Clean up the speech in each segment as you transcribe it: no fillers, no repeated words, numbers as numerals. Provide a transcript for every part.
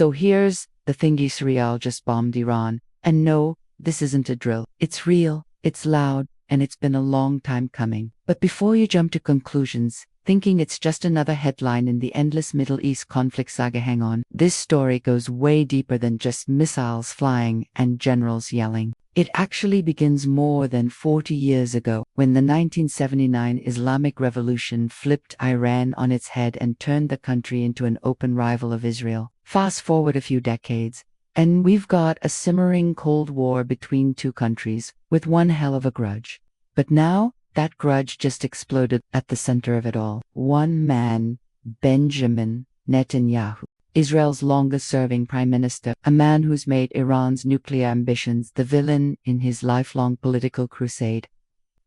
So here's the thing: Israel just bombed Iran. And no, this isn't a drill. It's real, it's loud, and it's been a long time coming. But before you jump to conclusions, thinking it's just another headline in the endless Middle East conflict saga, hang on. This story goes way deeper than just missiles flying and generals yelling. It actually begins more than 40 years ago, when the 1979 Islamic Revolution flipped Iran on its head and turned the country into an open rival of Israel. Fast forward a few decades, and we've got a simmering Cold War between two countries, with one hell of a grudge. But now, that grudge just exploded at the center of it all. One man, Benjamin Netanyahu, Israel's longest-serving prime minister, a man who's made Iran's nuclear ambitions the villain in his lifelong political crusade.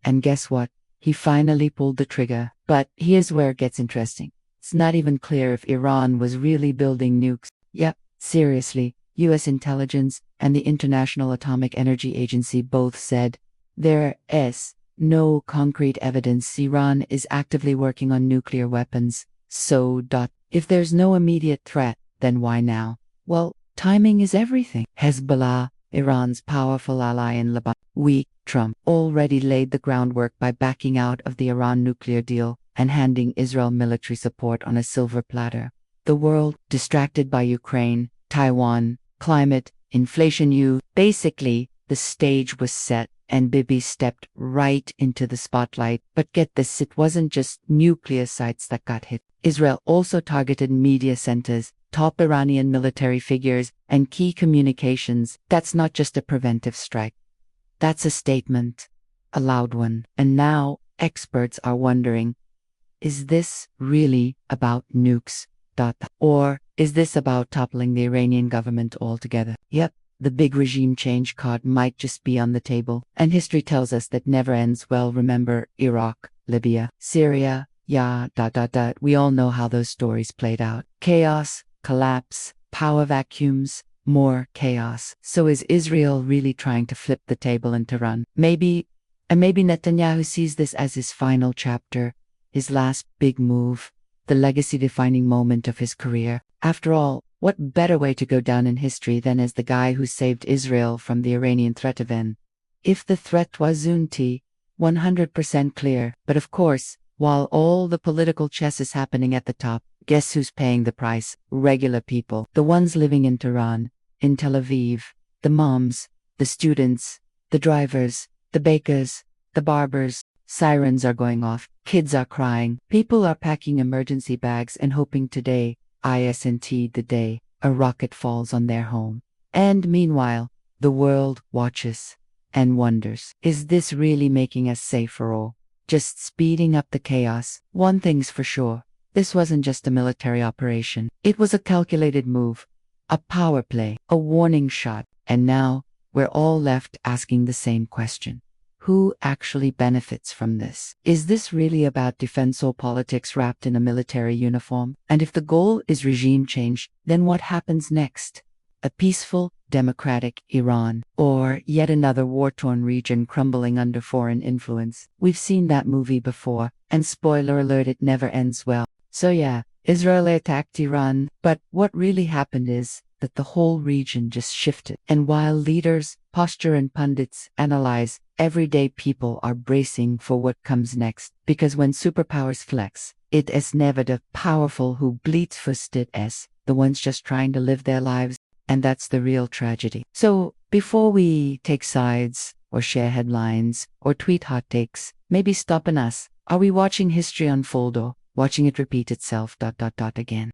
And guess what? He finally pulled the trigger. But here's where it gets interesting. It's not even clear if Iran was really building nukes. Yep, seriously, US intelligence and the International Atomic Energy Agency both said there is no concrete evidence Iran is actively working on nuclear weapons. So, if there's no immediate threat, then why now? Well, timing is everything. Hezbollah, Iran's powerful ally in Lebanon, Trump already laid the groundwork by backing out of the Iran nuclear deal and handing Israel military support on a silver platter. The world, distracted by Ukraine, Taiwan, climate, inflation. Basically, the stage was set, and Bibi stepped right into the spotlight. But get this, it wasn't just nuclear sites that got hit. Israel also targeted media centers, top Iranian military figures, and key communications. That's not just a preventive strike. That's a statement, a loud one. And now, experts are wondering, is this really about nukes? Or is this about toppling the Iranian government altogether? Yep, the big regime change card might just be on the table. And history tells us that never ends well. Remember Iraq, Libya, Syria, we all know how those stories played out. Chaos, collapse, power vacuums, more chaos. So is Israel really trying to flip the table and to run? Maybe Netanyahu sees this as his final chapter, his last big move, the legacy-defining moment of his career. After all, what better way to go down in history than as the guy who saved Israel from the Iranian threat event? If the threat wasn't 100% clear. But of course, while all the political chess is happening at the top, guess who's paying the price? Regular people. The ones living in Tehran, in Tel Aviv, the moms, the students, the drivers, the bakers, the barbers. Sirens are going off, kids are crying, people are packing emergency bags and hoping today, isn't the day, a rocket falls on their home. And meanwhile, the world watches and wonders, is this really making us safer or just speeding up the chaos? One thing's for sure, this wasn't just a military operation. It was a calculated move, a power play, a warning shot. And now, we're all left asking the same question. Who actually benefits from this? Is this really about defense or politics wrapped in a military uniform? And if the goal is regime change, then what happens next? A peaceful, democratic Iran, or yet another war-torn region crumbling under foreign influence? We've seen that movie before, and spoiler alert, it never ends well. So yeah, Israel attacked Iran, but what really happened is that the whole region just shifted. And while leaders, posture and pundits analyze, everyday people are bracing for what comes next. Because when superpowers flex, it is never the powerful who bleeds first, it is the ones just trying to live their lives. And that's the real tragedy. So before we take sides, or share headlines, or tweet hot takes, maybe stop and ask, are we watching history unfold or watching it repeat itself again?